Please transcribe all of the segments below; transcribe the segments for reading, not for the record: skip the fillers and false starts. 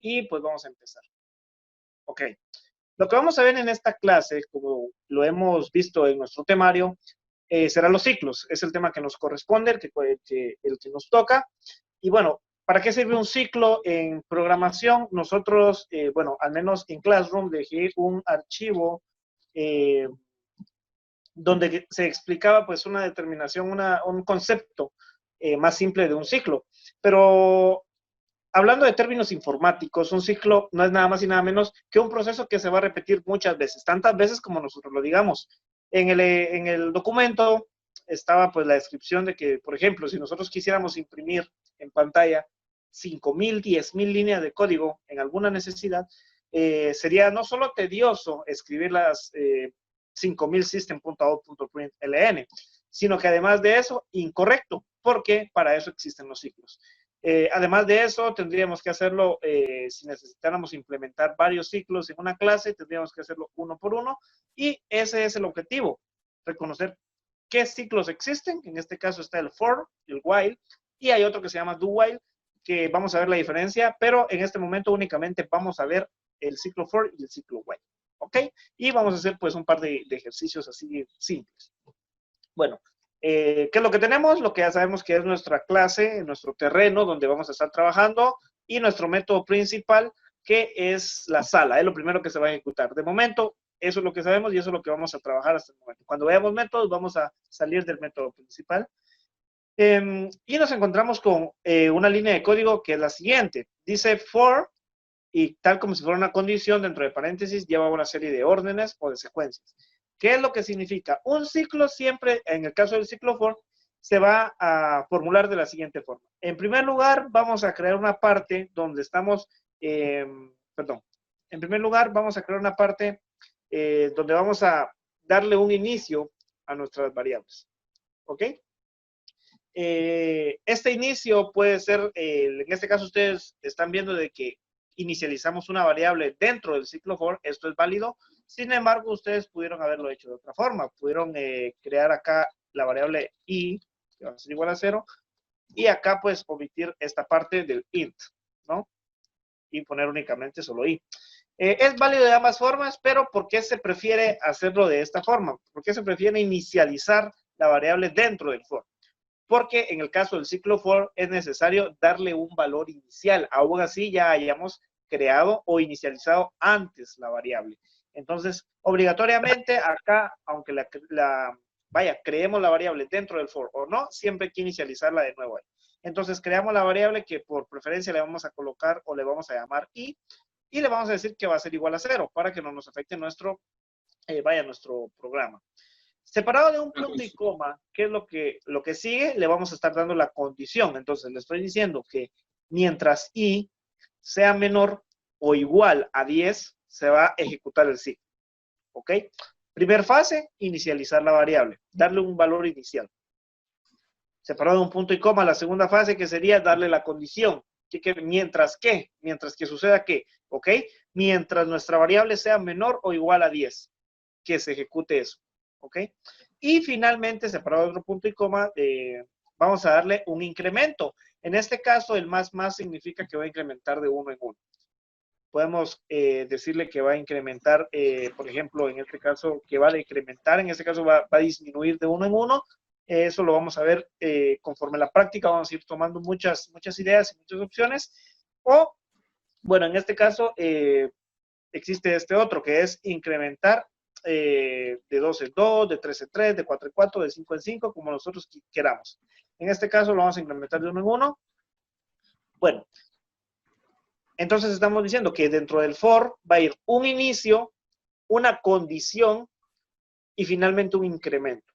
y pues vamos a empezar. Ok. Lo que vamos a ver en esta clase, como lo hemos visto en nuestro temario, serán los ciclos. Es el tema que nos corresponde, el que nos toca. Y bueno, ¿para qué sirve un ciclo en programación? Nosotros, bueno, al menos en Classroom dejé un archivo donde se explicaba pues una determinación, un concepto más simple de un ciclo. Pero hablando de términos informáticos, un ciclo no es nada más y nada menos que un proceso que se va a repetir muchas veces, tantas veces como nosotros lo digamos. En el documento estaba pues la descripción de que, por ejemplo, si nosotros quisiéramos imprimir en pantalla 5,000, 10,000 líneas de código en alguna necesidad, sería no solo tedioso escribir las 5,000 system.out.println, sino que además de eso, incorrecto, porque para eso existen los ciclos. Además de eso, tendríamos que hacerlo, si necesitáramos implementar varios ciclos en una clase, tendríamos que hacerlo uno por uno, y ese es el objetivo, reconocer qué ciclos existen. En este caso está el for, el while, y hay otro que se llama do while, que vamos a ver la diferencia, pero en este momento únicamente vamos a ver el ciclo for y el ciclo while, ¿ok? Y vamos a hacer pues un par de ejercicios así simples. Bueno, ¿qué es lo que tenemos? Lo que ya sabemos que es nuestra clase, nuestro terreno donde vamos a estar trabajando, y nuestro método principal, que es la sala, es lo primero que se va a ejecutar. De momento, eso es lo que sabemos y eso es lo que vamos a trabajar hasta el momento. Cuando veamos métodos, vamos a salir del método principal. Y nos encontramos con una línea de código que es la siguiente. Dice for, y tal como si fuera una condición, dentro de paréntesis, lleva una serie de órdenes o de secuencias. ¿Qué es lo que significa? Un ciclo siempre, en el caso del ciclo for, se va a formular de la siguiente forma. En primer lugar, vamos a crear una parte donde estamos, en primer lugar, vamos a crear una parte donde vamos a darle un inicio a nuestras variables. ¿Ok? Este inicio puede ser, en este caso ustedes están viendo de que inicializamos una variable dentro del ciclo for, esto es válido. Sin embargo, ustedes pudieron haberlo hecho de otra forma. Pudieron crear acá la variable i, que va a ser igual a 0, y acá pues omitir esta parte del int, ¿no? Y poner únicamente solo i. Es válido de ambas formas, pero ¿por qué se prefiere hacerlo de esta forma? ¿Por qué se prefiere inicializar la variable dentro del for? Porque en el caso del ciclo for es necesario darle un valor inicial, aún así ya hayamos creado o inicializado antes la variable. Entonces, obligatoriamente acá, aunque creemos la variable dentro del for o no, siempre hay que inicializarla de nuevo ahí. Entonces, creamos la variable que por preferencia le vamos a colocar o le vamos a llamar i, y le vamos a decir que va a ser igual a 0 para que no nos afecte nuestro programa. Separado de un punto y coma, ¿qué es lo que sigue? Le vamos a estar dando la condición. Entonces, le estoy diciendo que mientras i sea menor o igual a 10, se va a ejecutar el ciclo. ¿Ok? Primer fase, inicializar la variable, darle un valor inicial. Separado de un punto y coma, la segunda fase, que sería darle la condición. Mientras que suceda ¿qué? ¿Ok? Mientras nuestra variable sea menor o igual a 10, que se ejecute eso. ¿Ok? Y finalmente, separado de otro punto y coma, vamos a darle un incremento. En este caso, el más significa que va a incrementar de 1 en 1. Podemos decirle que va a incrementar, por ejemplo, en este caso, que va a incrementar, en este caso va a disminuir de 1 en 1. Eso lo vamos a ver conforme la práctica, vamos a ir tomando muchas ideas y muchas opciones. O, bueno, en este caso, existe este otro, que es incrementar de 2 en 2, de 3 en 3, de 4 en 4, de 5 en 5, como nosotros queramos. En este caso lo vamos a incrementar de 1 en 1. Bueno, entonces estamos diciendo que dentro del for va a ir un inicio, una condición y finalmente un incremento.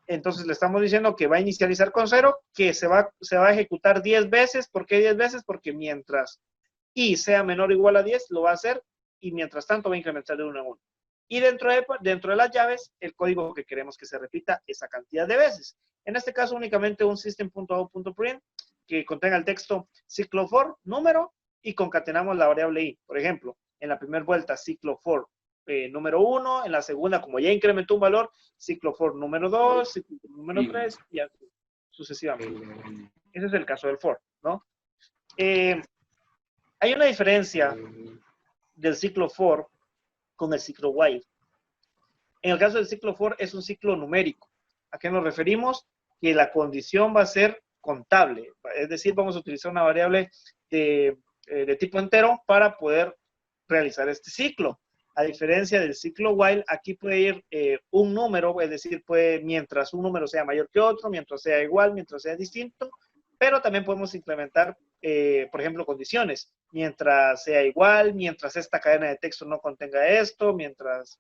Entonces le estamos diciendo que va a inicializar con 0, que se va a ejecutar 10 veces. ¿Por qué 10 veces? Porque mientras i sea menor o igual a 10, lo va a hacer, y mientras tanto va a incrementar de 1 en 1. Y dentro de las llaves, el código que queremos que se repita esa cantidad de veces. En este caso, únicamente un system.out.print que contenga el texto ciclo for, número, y concatenamos la variable i. Por ejemplo, en la primera vuelta, ciclo for número 1, en la segunda, como ya incrementó un valor, ciclo for número 2, ciclo for número 3, y así sucesivamente. Ese es el caso del for, ¿no? Hay una diferencia del ciclo for con el ciclo while. En el caso del ciclo for es un ciclo numérico. ¿A qué nos referimos? Que la condición va a ser contable. Es decir, vamos a utilizar una variable de tipo entero para poder realizar este ciclo. A diferencia del ciclo while, aquí puede ir un número, es decir, mientras un número sea mayor que otro, mientras sea igual, mientras sea distinto, pero también podemos implementar, por ejemplo, condiciones. Mientras sea igual, mientras esta cadena de texto no contenga esto, mientras...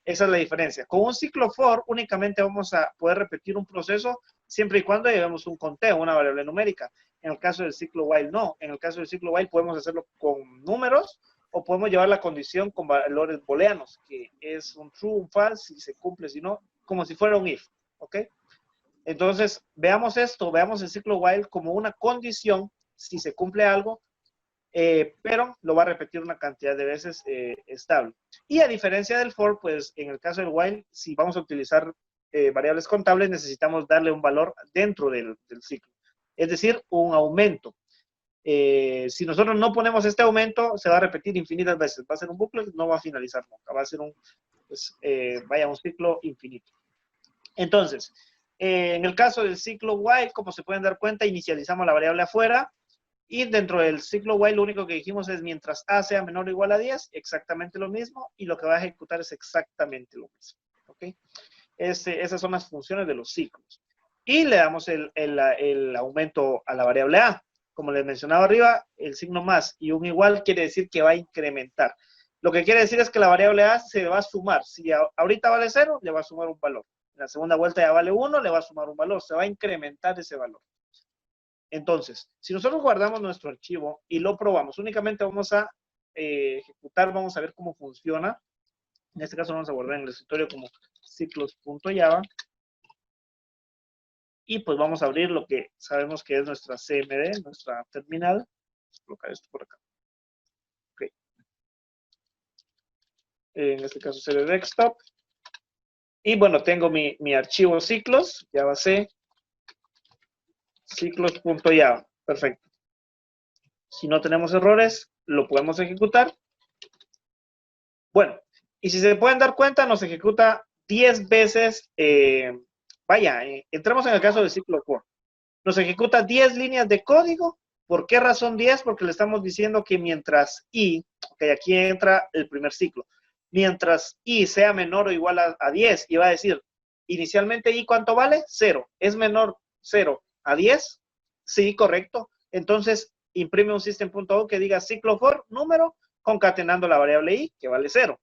Esa es la diferencia. Con un ciclo for únicamente vamos a poder repetir un proceso siempre y cuando llevemos un conteo, una variable numérica. En el caso del ciclo while no. En el caso del ciclo while podemos hacerlo con números o podemos llevar la condición con valores booleanos, que es un true, un false, si se cumple, si no, como si fuera un if. ¿Ok? Entonces, veamos esto, veamos el ciclo while como una condición, si se cumple algo, pero lo va a repetir una cantidad de veces estable. Y a diferencia del for, pues en el caso del while, si vamos a utilizar variables contables, necesitamos darle un valor dentro del ciclo, es decir, un aumento. Si nosotros no ponemos este aumento, se va a repetir infinitas veces, va a ser un bucle, no va a finalizar nunca, va a ser un ciclo infinito. Entonces, en el caso del ciclo while, como se pueden dar cuenta, inicializamos la variable afuera, y dentro del ciclo while lo único que dijimos es mientras a sea menor o igual a 10, exactamente lo mismo, y lo que va a ejecutar es exactamente lo mismo. ¿Ok? Esas son las funciones de los ciclos. Y le damos el aumento a la variable a. Como les mencionaba arriba, el signo más y un igual quiere decir que va a incrementar. Lo que quiere decir es que la variable a se va a sumar. Si ahorita vale 0, le va a sumar un valor. En la segunda vuelta ya vale 1, le va a sumar un valor. Se va a incrementar ese valor. Entonces, si nosotros guardamos nuestro archivo y lo probamos, únicamente vamos a ejecutar, vamos a ver cómo funciona. En este caso vamos a guardar en el escritorio como ciclos.java. Y pues vamos a abrir lo que sabemos que es nuestra CMD, nuestra terminal. Vamos a colocar esto por acá. Ok. En este caso será desktop. Y bueno, tengo mi archivo ciclos, Java C, ciclos.java. Perfecto. Si no tenemos errores, lo podemos ejecutar. Bueno, y si se pueden dar cuenta, nos ejecuta 10 veces, entramos en el caso del ciclo for. Nos ejecuta 10 líneas de código. ¿Por qué razón 10? Porque le estamos diciendo que mientras i, ok, aquí entra el primer ciclo, mientras i sea menor o igual a 10, y va a decir, inicialmente i, ¿cuánto vale? 0. ¿Es menor 0 a 10? Sí, correcto. Entonces, imprime un system.out que diga ciclo for, número, concatenando la variable i, que vale 0.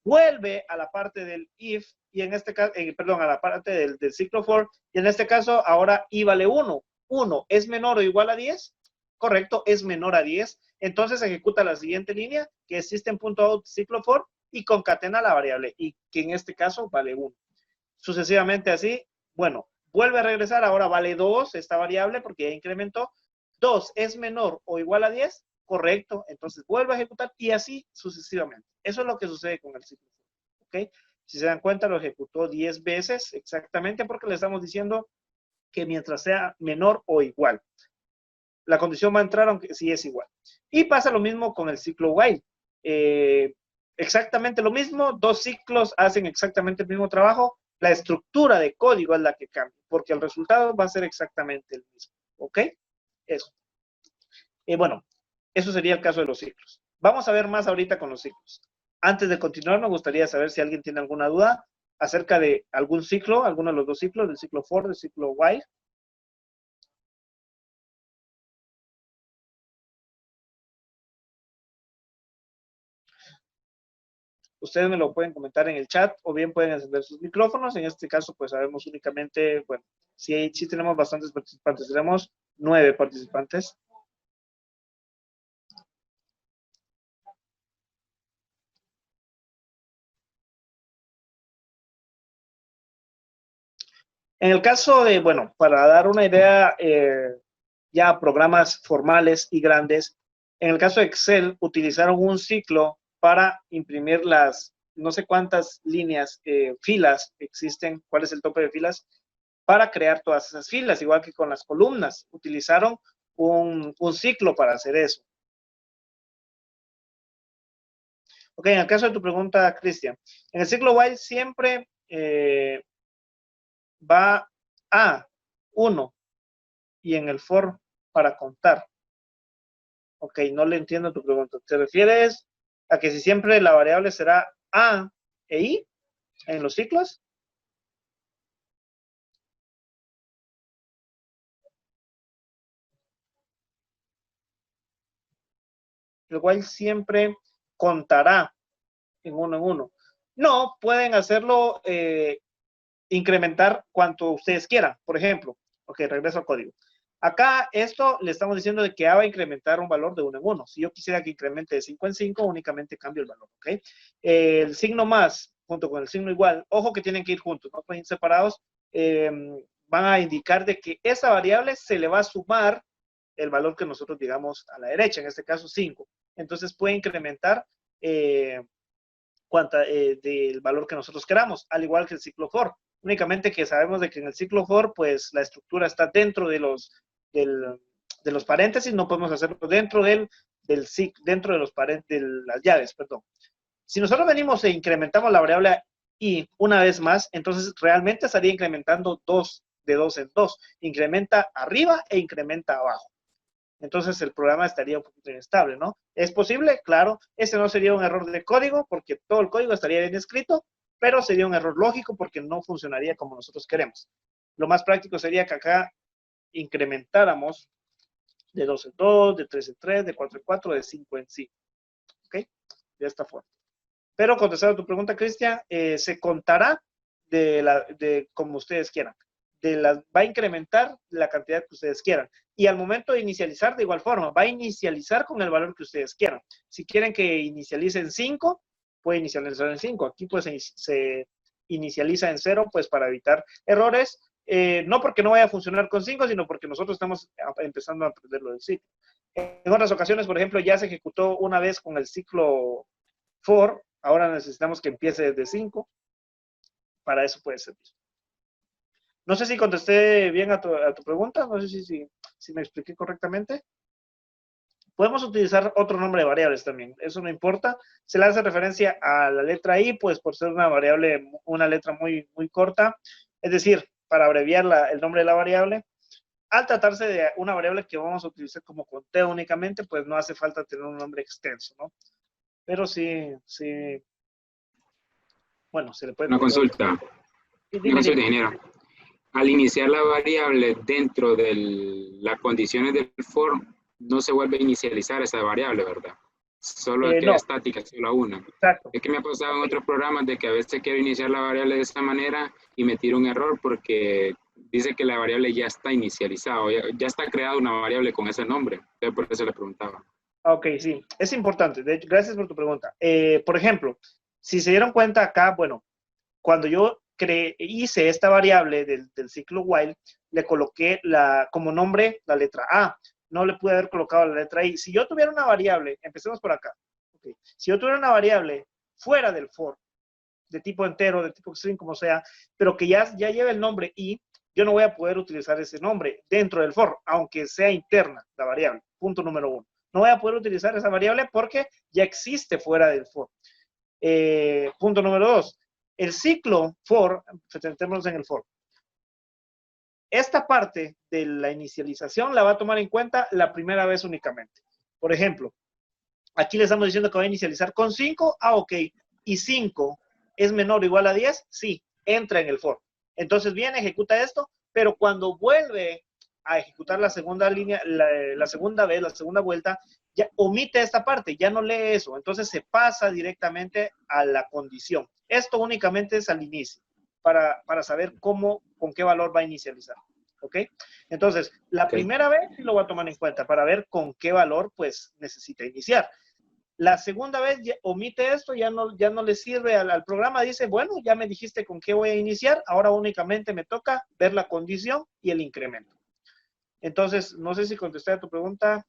Vuelve a la parte del if, y en este caso, perdón, a la parte del ciclo for, y en este caso ahora i vale 1. 1 es menor o igual a 10, correcto, es menor a 10, entonces ejecuta la siguiente línea, que es system.out ciclo for, y concatena la variable i, que en este caso vale 1. Sucesivamente así, bueno, vuelve a regresar, ahora vale 2 esta variable porque ya incrementó. 2 es menor o igual a 10, correcto, entonces vuelve a ejecutar y así sucesivamente. Eso es lo que sucede con el ciclo. ¿Ok? Si se dan cuenta, lo ejecutó 10 veces exactamente porque le estamos diciendo que mientras sea menor o igual. La condición va a entrar aunque sí es igual. Y pasa lo mismo con el ciclo while. Exactamente lo mismo, dos ciclos hacen exactamente el mismo trabajo, la estructura de código es la que cambia, porque el resultado va a ser exactamente el mismo. ¿Ok? Eso. Bueno, eso sería el caso de los ciclos. Vamos a ver más ahorita con los ciclos. Antes de continuar, me gustaría saber si alguien tiene alguna duda acerca de algún ciclo, alguno de los dos ciclos, del ciclo for, del ciclo while. Ustedes me lo pueden comentar en el chat o bien pueden encender sus micrófonos. En este caso, pues sabemos únicamente, bueno, sí tenemos bastantes participantes. Tenemos 9 participantes. En el caso de, bueno, para dar una idea, ya programas formales y grandes, en el caso de Excel, utilizaron un ciclo para imprimir las no sé cuántas líneas, filas existen, cuál es el tope de filas, para crear todas esas filas, igual que con las columnas. Utilizaron un ciclo para hacer eso. Ok, en el caso de tu pregunta, Cristian, en el ciclo while siempre va a 1 y en el for para contar. Ok, no le entiendo tu pregunta. ¿Te refieres a que si siempre la variable será a e i en los ciclos? El while siempre contará en uno. No, pueden hacerlo, incrementar cuanto ustedes quieran. Por ejemplo, ok, regreso al código. Acá esto le estamos diciendo de que A va a incrementar un valor de 1 en 1. Si yo quisiera que incremente de 5 en 5, únicamente cambio el valor, ¿ok? El signo más junto con el signo igual, ojo que tienen que ir juntos, no pueden ir separados, van a indicar de que esa variable se le va a sumar el valor que nosotros digamos a la derecha, en este caso 5. Entonces puede incrementar del valor que nosotros queramos, al igual que el ciclo for. Únicamente que sabemos de que en el ciclo for, pues la estructura está dentro de los paréntesis, no podemos hacerlo dentro dentro de de las llaves, perdón. Si nosotros venimos e incrementamos la variable i una vez más, entonces realmente estaría incrementando 2 de 2 en 2. Incrementa arriba e incrementa abajo. Entonces el programa estaría un poquito inestable, ¿no? ¿Es posible? Claro. Ese no sería un error de código porque todo el código estaría bien escrito, pero sería un error lógico porque no funcionaría como nosotros queremos. Lo más práctico sería que acá incrementáramos de 2 en 2, de 3 en 3, de 4 en 4, de 5 en 5. ¿Ok? De esta forma. Pero contestando a tu pregunta, Cristian, se contará de como ustedes quieran. Va a incrementar la cantidad que ustedes quieran. Y al momento de inicializar, de igual forma, va a inicializar con el valor que ustedes quieran. Si quieren que inicialice en 5, puede inicializar en 5. Aquí pues se inicializa en 0, pues para evitar errores. No porque no vaya a funcionar con 5, sino porque nosotros estamos empezando a aprenderlo del ciclo. En otras ocasiones, por ejemplo, ya se ejecutó una vez con el ciclo for, ahora necesitamos que empiece desde 5. Para eso puede servir. No sé si contesté bien a tu pregunta, no sé si me expliqué correctamente. Podemos utilizar otro nombre de variables también, eso no importa. Se le hace referencia a la letra i, pues por ser una variable, una letra muy, muy corta, es decir, para abreviar el nombre de la variable. Al tratarse de una variable que vamos a utilizar como conteo únicamente, pues no hace falta tener un nombre extenso, ¿no? Pero sí, bueno, se le puede Una colocar. consulta, ingeniero. Al iniciar la variable dentro de las condiciones del for, no se vuelve a inicializar esa variable, ¿verdad? Solo queda No, estática, solo una. exacto. Es que me ha pasado en otros programas de que a veces quiero iniciar la variable de esa manera y me tiro un error porque dice que la variable ya está inicializada, ya está creada una variable con ese nombre. Entonces por eso le preguntaba. Ok, sí, es importante. De hecho, gracias por tu pregunta. Por ejemplo, si se dieron cuenta acá, bueno, cuando yo hice esta variable del ciclo while, le coloqué como nombre la letra A. No le pude haber colocado la letra I. Si yo tuviera una variable, empecemos por acá. Okay. Si yo tuviera una variable fuera del for, de tipo entero, de tipo string, como sea, pero que ya lleve el nombre I, yo no voy a poder utilizar ese nombre dentro del for, aunque sea interna la variable. Punto número 1. No voy a poder utilizar esa variable porque ya existe fuera del for. Punto número 2. El ciclo for, centrémonos en el for. Esta parte de la inicialización la va a tomar en cuenta la primera vez únicamente. Por ejemplo, aquí le estamos diciendo que va a inicializar con 5. Ok. Y 5 es menor o igual a 10. Sí, entra en el for. Entonces viene, ejecuta esto, pero cuando vuelve a ejecutar la segunda línea, la segunda vez, la segunda vuelta, ya omite esta parte, ya no lee eso. Entonces se pasa directamente a la condición. Esto únicamente es al inicio, para saber con qué valor va a inicializar. ¿Ok? Entonces, la primera vez sí lo va a tomar en cuenta para ver con qué valor pues necesita iniciar. La segunda vez omite esto, ya no le sirve al programa, dice, bueno, ya me dijiste con qué voy a iniciar, ahora únicamente me toca ver la condición y el incremento. Entonces, no sé si contesté a tu pregunta.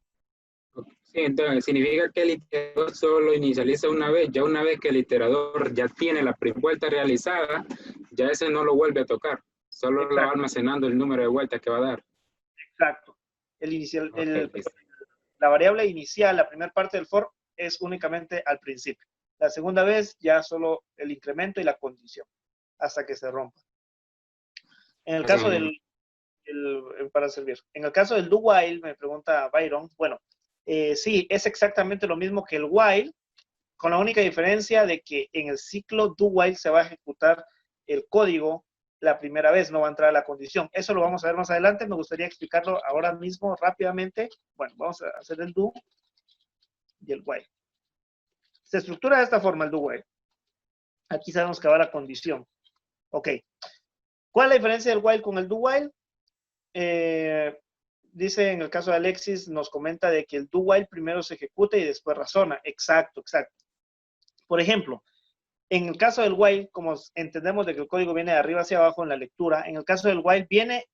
Sí, entonces significa que el iterador solo inicializa una vez, ya una vez que el iterador ya tiene la primera vuelta realizada, ya ese no lo vuelve a tocar, solo Exacto. lo va almacenando el número de vueltas que va a dar. Exacto. La variable inicial, la primera parte del for, es únicamente al principio. La segunda vez ya solo el incremento y la condición hasta que se rompa. En el caso del, para servir. En el caso del do while, me pregunta Byron, bueno, sí, es exactamente lo mismo que el while, con la única diferencia de que en el ciclo do while se va a ejecutar el código la primera vez, no va a entrar a la condición. Eso lo vamos a ver más adelante, me gustaría explicarlo ahora mismo rápidamente. Bueno, vamos a hacer el do y el while. Se estructura de esta forma el do while. Aquí sabemos que va la condición. Ok. ¿Cuál es la diferencia del while con el do while? Dice en el caso de Alexis, nos comenta de que el do while primero se ejecuta y después razona. Exacto, exacto. Por ejemplo, en el caso del while, como entendemos de que el código viene de arriba hacia abajo en la lectura, en el caso del while viene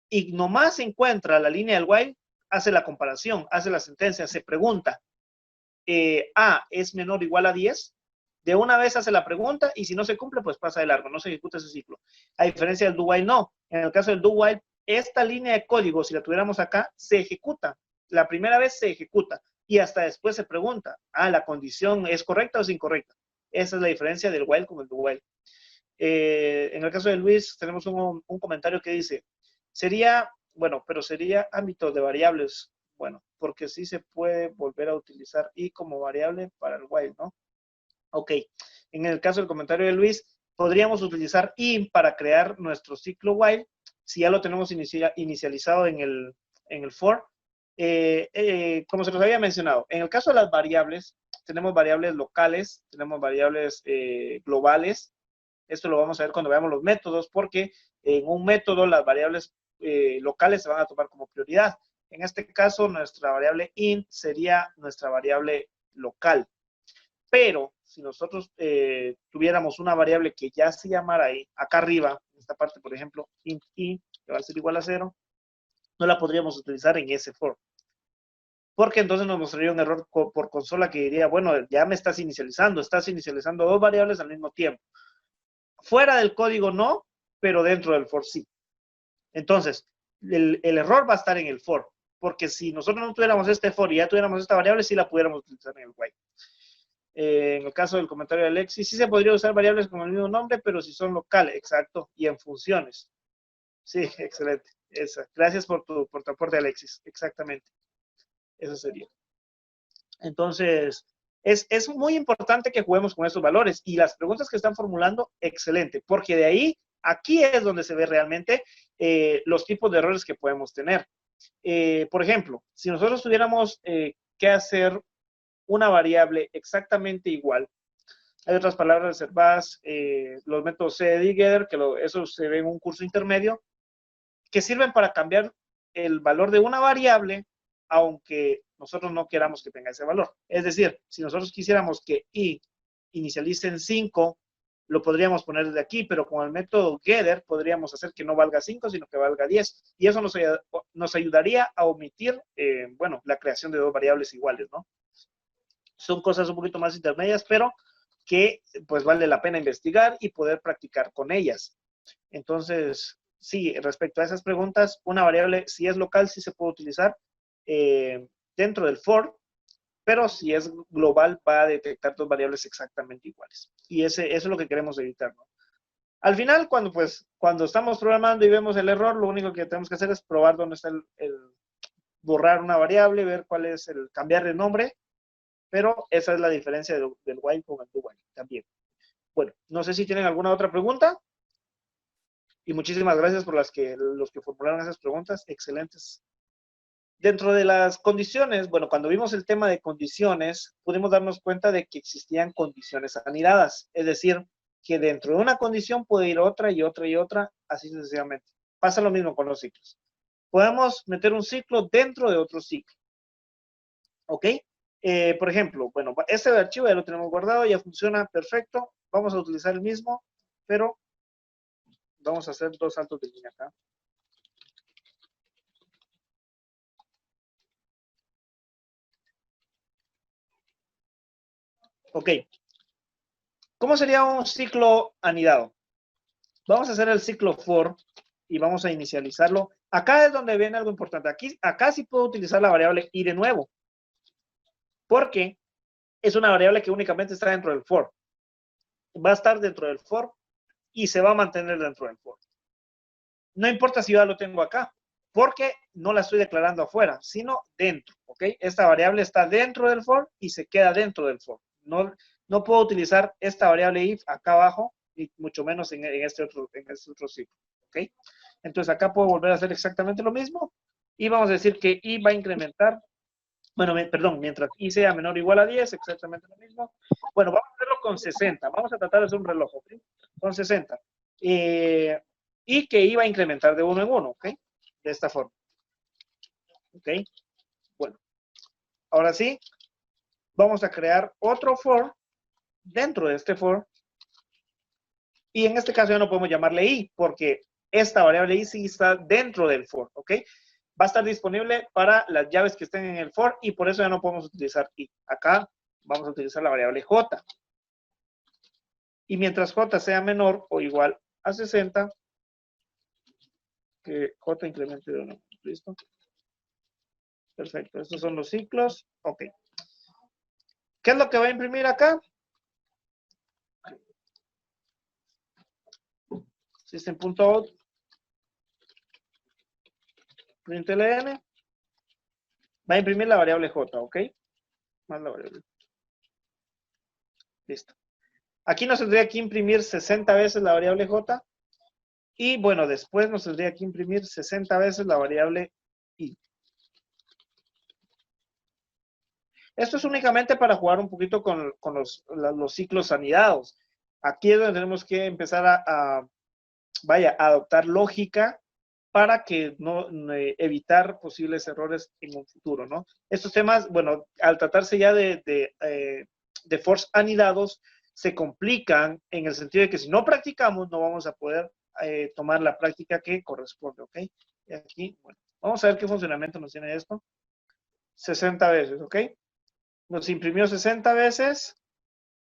y nomás se encuentra la línea del while, hace la comparación, hace la sentencia, se pregunta, A es menor o igual a 10, de una vez hace la pregunta y si no se cumple, pues pasa de largo, no se ejecuta ese ciclo. A diferencia del do while, no. En el caso del do while, esta línea de código, si la tuviéramos acá, se ejecuta. La primera vez se ejecuta y hasta después se pregunta, ¿la condición es correcta o es incorrecta? Esa es la diferencia del while con el do while. En el caso de Luis, tenemos un comentario que dice, sería, bueno, pero sería ámbito de variables, bueno, porque sí se puede volver a utilizar i como variable para el while, ¿no? Ok, en el caso del comentario de Luis, podríamos utilizar i para crear nuestro ciclo while, si ya lo tenemos inicializado en el for. Como se nos había mencionado, en el caso de las variables, tenemos variables locales, tenemos variables globales. Esto lo vamos a ver cuando veamos los métodos, porque en un método las variables locales se van a tomar como prioridad. En este caso, nuestra variable int sería nuestra variable local. Pero si nosotros tuviéramos una variable que ya se llamara ahí, acá arriba, en esta parte, por ejemplo, int i, que va a ser igual a 0, no la podríamos utilizar en ese for. Porque entonces nos mostraría un error por consola que diría, bueno, ya me estás inicializando dos variables al mismo tiempo. Fuera del código no, pero dentro del for sí. Entonces, el error va a estar en el for, porque si nosotros no tuviéramos este for y ya tuviéramos esta variable, sí la pudiéramos utilizar en el while. En el caso del comentario de Alexis, sí se podría usar variables con el mismo nombre, pero si son locales, exacto, y en funciones. Sí, excelente. Gracias por tu aporte, Alexis. Exactamente. Eso sería. Entonces, es muy importante que juguemos con esos valores y las preguntas que están formulando, excelente, porque de ahí, aquí es donde se ve realmente los tipos de errores que podemos tener. Por ejemplo, si nosotros tuviéramos que hacer una variable exactamente igual, hay otras palabras reservadas, los métodos cddigger, que eso se ve en un curso intermedio, que sirven para cambiar el valor de una variable, aunque nosotros no queramos que tenga ese valor. Es decir, si nosotros quisiéramos que i inicialice en 5, lo podríamos poner desde aquí, pero con el método getter podríamos hacer que no valga 5, sino que valga 10. Y eso nos ayudaría a omitir, bueno, la creación de dos variables iguales, ¿no? Son cosas un poquito más intermedias, pero que pues vale la pena investigar y poder practicar con ellas. Entonces, sí, respecto a esas preguntas, una variable, si es local, sí se puede utilizar dentro del for, pero si es global, va a detectar dos variables exactamente iguales. Y eso es lo que queremos evitar, ¿no? Al final, cuando estamos programando y vemos el error, lo único que tenemos que hacer es probar dónde está el borrar una variable, ver cuál es el cambiar de nombre, pero esa es la diferencia del while con el do while también. Bueno, no sé si tienen alguna otra pregunta. Y muchísimas gracias por los que formularon esas preguntas, excelentes. Dentro de las condiciones, bueno, cuando vimos el tema de condiciones, pudimos darnos cuenta de que existían condiciones anidadas, es decir, que dentro de una condición puede ir otra y otra y otra, así sucesivamente. Pasa lo mismo con los ciclos. Podemos meter un ciclo dentro de otro ciclo. ¿Ok? Por ejemplo, bueno, este archivo ya lo tenemos guardado, ya funciona perfecto. Vamos a utilizar el mismo, pero vamos a hacer dos saltos de línea acá. Ok. ¿Cómo sería un ciclo anidado? Vamos a hacer el ciclo for y vamos a inicializarlo. Acá es donde viene algo importante. Acá sí puedo utilizar la variable i de nuevo. Porque es una variable que únicamente está dentro del for. Va a estar dentro del for y se va a mantener dentro del for. No importa si yo ya lo tengo acá, porque no la estoy declarando afuera, sino dentro, ¿ok? Esta variable está dentro del for y se queda dentro del for. No puedo utilizar esta variable if acá abajo, y mucho menos en este otro ciclo, ¿ok? Entonces acá puedo volver a hacer exactamente lo mismo y vamos a decir que i va a incrementar, bueno, perdón, mientras i sea menor o igual a 10, exactamente lo mismo. Bueno, vamos a hacerlo con 60, vamos a tratar de hacer un reloj, ¿ok? Con 60. Y que iba a incrementar de 1 en 1, ¿ok? De esta forma. ¿Ok? Bueno, ahora sí, vamos a crear otro for dentro de este for. Y en este caso ya no podemos llamarle i, porque esta variable i sí está dentro del for, ¿ok? Va a estar disponible para las llaves que estén en el for y por eso ya no podemos utilizar i. Acá vamos a utilizar la variable j. Y mientras j sea menor o igual a 60, que j incremente de 1. ¿Listo? Perfecto. Estos son los ciclos. Ok. ¿Qué es lo que va a imprimir acá? System.out println va a imprimir la variable j, ¿ok? Más la variable. Listo. Aquí nos tendría que imprimir 60 veces la variable j. Y bueno, después nos tendría que imprimir 60 veces la variable i. Esto es únicamente para jugar un poquito con los ciclos anidados. Aquí es donde tenemos que empezar a adoptar lógica para que no evitar posibles errores en un futuro, ¿no? Estos temas, bueno, al tratarse ya de fors anidados, se complican en el sentido de que si no practicamos, no vamos a poder tomar la práctica que corresponde, ¿ok? Y aquí, bueno, vamos a ver qué funcionamiento nos tiene esto. 60 veces, ¿ok? Nos imprimió 60 veces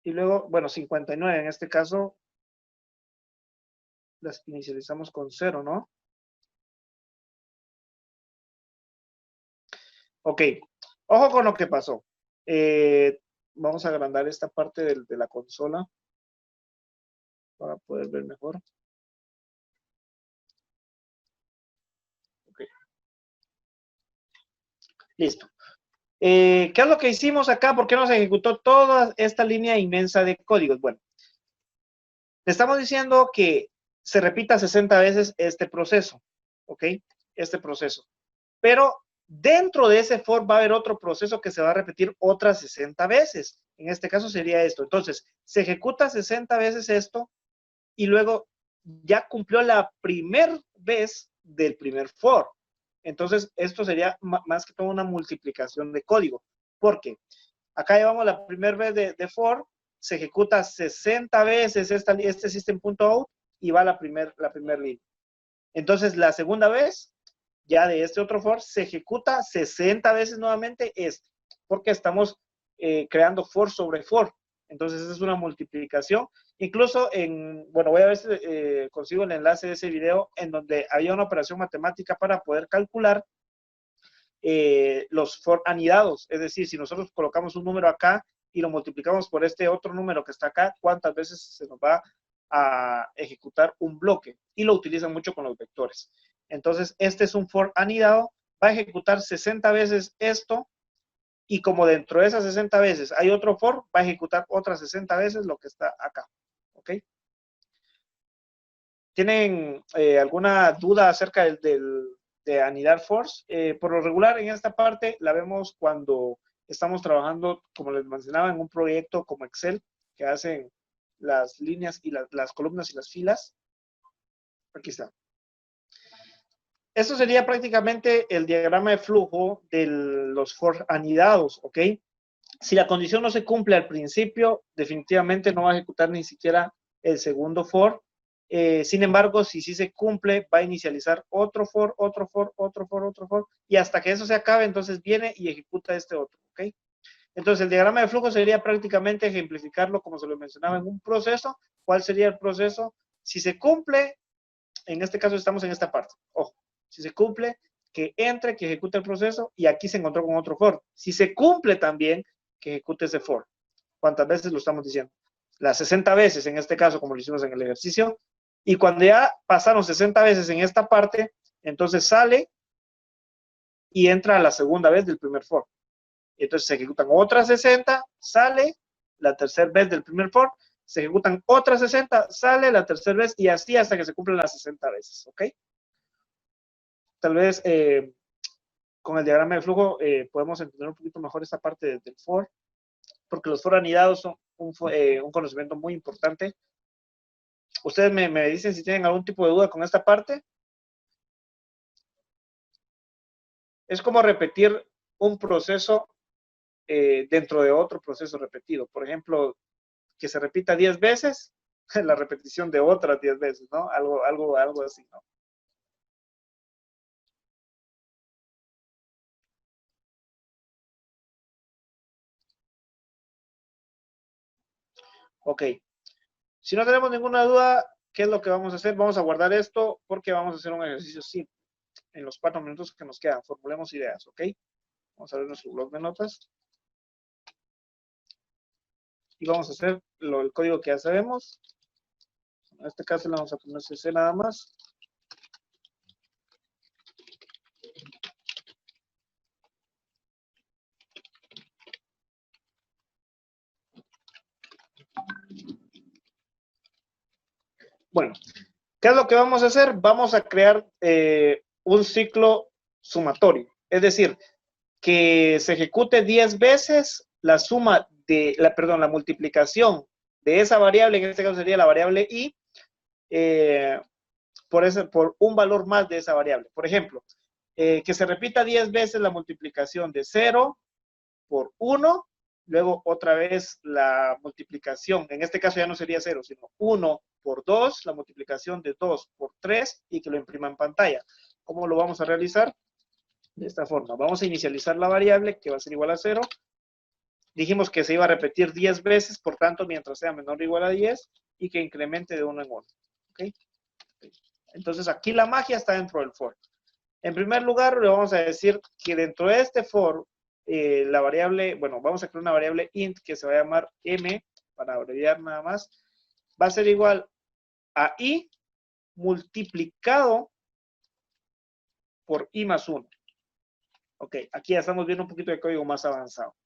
y luego, bueno, 59 en este caso, las inicializamos con 0, ¿no? Ok, ojo con lo que pasó. Vamos a agrandar esta parte de la consola para poder ver mejor. Ok. Listo. ¿Qué es lo que hicimos acá? ¿Por qué nos ejecutó toda esta línea inmensa de códigos? Bueno, le estamos diciendo que se repita 60 veces este proceso, ¿ok? Este proceso. Pero dentro de ese for va a haber otro proceso que se va a repetir otras 60 veces. En este caso sería esto. Entonces, se ejecuta 60 veces esto y luego ya cumplió la primera vez del primer for. Entonces, esto sería más que todo una multiplicación de código. ¿Por qué? Acá llevamos la primera vez de for, se ejecuta 60 veces este system.out y va la primera línea. Entonces, la segunda vez, ya de este otro for, se ejecuta 60 veces nuevamente porque estamos creando for sobre for. Entonces, esa es una multiplicación. Incluso bueno, voy a ver si consigo el enlace de ese video en donde había una operación matemática para poder calcular los for anidados. Es decir, si nosotros colocamos un número acá y lo multiplicamos por este otro número que está acá, ¿cuántas veces se nos va a ejecutar un bloque? Y lo utilizan mucho con los vectores. Entonces, este es un for anidado, va a ejecutar 60 veces esto, y como dentro de esas 60 veces hay otro for, va a ejecutar otras 60 veces lo que está acá. ¿Ok? ¿Tienen alguna duda acerca de anidar fors? Por lo regular, en esta parte la vemos cuando estamos trabajando, como les mencionaba, en un proyecto como Excel, que hacen las líneas y las columnas y las filas. Aquí está. Esto sería prácticamente el diagrama de flujo de los for anidados, ¿ok? Si la condición no se cumple al principio, definitivamente no va a ejecutar ni siquiera el segundo for. Sin embargo, si sí se cumple, va a inicializar otro for, otro for, otro for, otro for, y hasta que eso se acabe, entonces viene y ejecuta este otro, ¿ok? Entonces, el diagrama de flujo sería prácticamente ejemplificarlo, como se lo mencionaba, en un proceso. ¿Cuál sería el proceso? Si se cumple, en este caso estamos en esta parte. Ojo, si se cumple, que entre, que ejecute el proceso, y aquí se encontró con otro for. Si se cumple también, que ejecute ese for. ¿Cuántas veces lo estamos diciendo? Las 60 veces en este caso, como lo hicimos en el ejercicio. Y cuando ya pasaron 60 veces en esta parte, entonces sale y entra a la segunda vez del primer for. Entonces se ejecutan otras 60, sale la tercera vez del primer for, se ejecutan otras 60, sale la tercera vez y así hasta que se cumplen las 60 veces, ¿ok? Tal vez con el diagrama de flujo podemos entender un poquito mejor esta parte del for, porque los for anidados son un conocimiento muy importante. Ustedes me dicen si tienen algún tipo de duda con esta parte. Es como repetir un proceso dentro de otro proceso repetido. Por ejemplo, que se repita 10 veces, la repetición de otras 10 veces, ¿no? Algo así, ¿no? Ok. Si no tenemos ninguna duda, ¿qué es lo que vamos a hacer? Vamos a guardar esto porque vamos a hacer un ejercicio simple. En los 4 minutos que nos quedan, formulemos ideas, ¿ok? Vamos a ver nuestro blog de notas. Y vamos a hacer el código que ya sabemos. En este caso le vamos a poner CC nada más. Bueno, ¿qué es lo que vamos a hacer? Vamos a crear un ciclo sumatorio. Es decir, que se ejecute 10 veces la suma de, la multiplicación de esa variable, en este caso sería la variable i, por un valor más de esa variable. Por ejemplo, que se repita 10 veces la multiplicación de 0 por 1, luego otra vez la multiplicación, en este caso ya no sería 0, sino 1 por 2, la multiplicación de 2 por 3 y que lo imprima en pantalla. ¿Cómo lo vamos a realizar? De esta forma. Vamos a inicializar la variable que va a ser igual a 0. Dijimos que se iba a repetir 10 veces, por tanto, mientras sea menor o igual a 10 y que incremente de 1 en 1. ¿Okay? Entonces aquí la magia está dentro del for. En primer lugar, le vamos a decir que dentro de este for, la variable, bueno, vamos a crear una variable int que se va a llamar m, para abreviar nada más, va a ser igual a i multiplicado por i más 1. Ok, aquí ya estamos viendo un poquito de código más avanzado.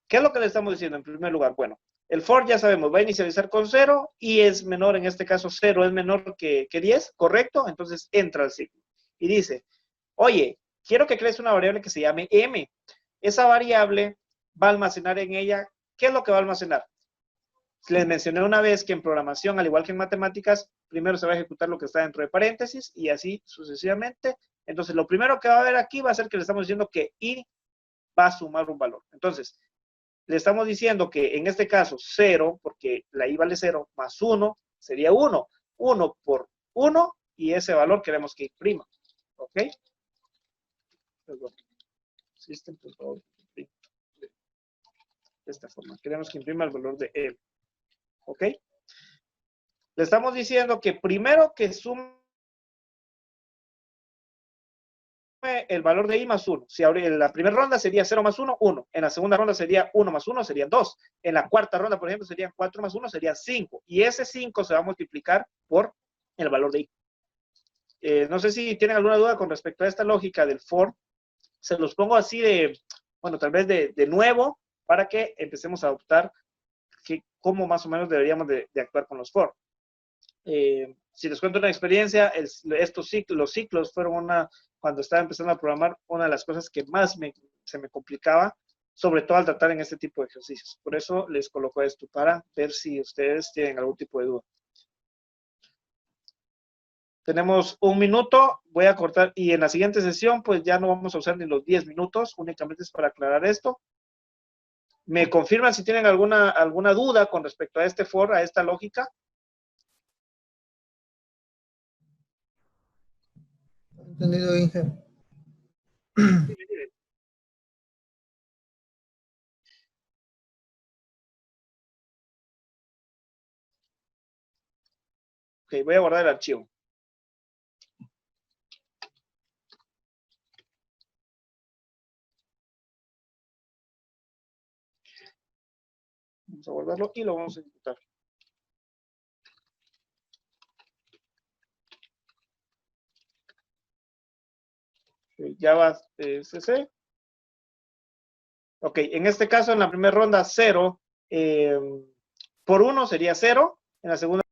¿Qué es lo que le estamos diciendo en primer lugar? Bueno, el for ya sabemos, va a inicializar con 0 y es menor, en este caso 0 es menor que 10, ¿correcto? Entonces entra al ciclo y dice, oye, quiero que crees una variable que se llame m. Esa variable va a almacenar en ella, ¿qué es lo que va a almacenar? Les mencioné una vez que en programación, al igual que en matemáticas, primero se va a ejecutar lo que está dentro de paréntesis y así sucesivamente. Entonces, lo primero que va a haber aquí va a ser que le estamos diciendo que i va a sumar un valor. Entonces, le estamos diciendo que en este caso 0, porque la i vale 0, más 1 sería 1. 1 por 1 y ese valor queremos que imprima. ¿Ok? Perdón. System, por favor. De esta forma. Queremos que imprima el valor de él. ¿Ok? Le estamos diciendo que primero que sume el valor de i más 1. Si en la primera ronda sería 0 más 1, 1. En la segunda ronda sería 1 más 1, serían 2. En la cuarta ronda, por ejemplo, serían 4 más 1, serían 5. Y ese 5 se va a multiplicar por el valor de i. No sé si tienen alguna duda con respecto a esta lógica del for. Se los pongo así de, bueno, tal vez de nuevo, para que empecemos a adoptar cómo más o menos deberíamos de actuar con los for. Si les cuento una experiencia, los ciclos fueron cuando estaba empezando a programar, una de las cosas que más se me complicaba, sobre todo al tratar en este tipo de ejercicios. Por eso les coloco esto, para ver si ustedes tienen algún tipo de duda. Tenemos un minuto, voy a cortar, y en la siguiente sesión, pues ya no vamos a usar ni los 10 minutos, únicamente es para aclarar esto. ¿Me confirman si tienen alguna duda con respecto a este for, a esta lógica? Entendido, Inge. Ok, voy a guardar el archivo. Vamos a guardarlo y lo vamos a ejecutar. Java CC. Ok, en este caso, en la primera ronda, 0 por 1 sería 0. En la segunda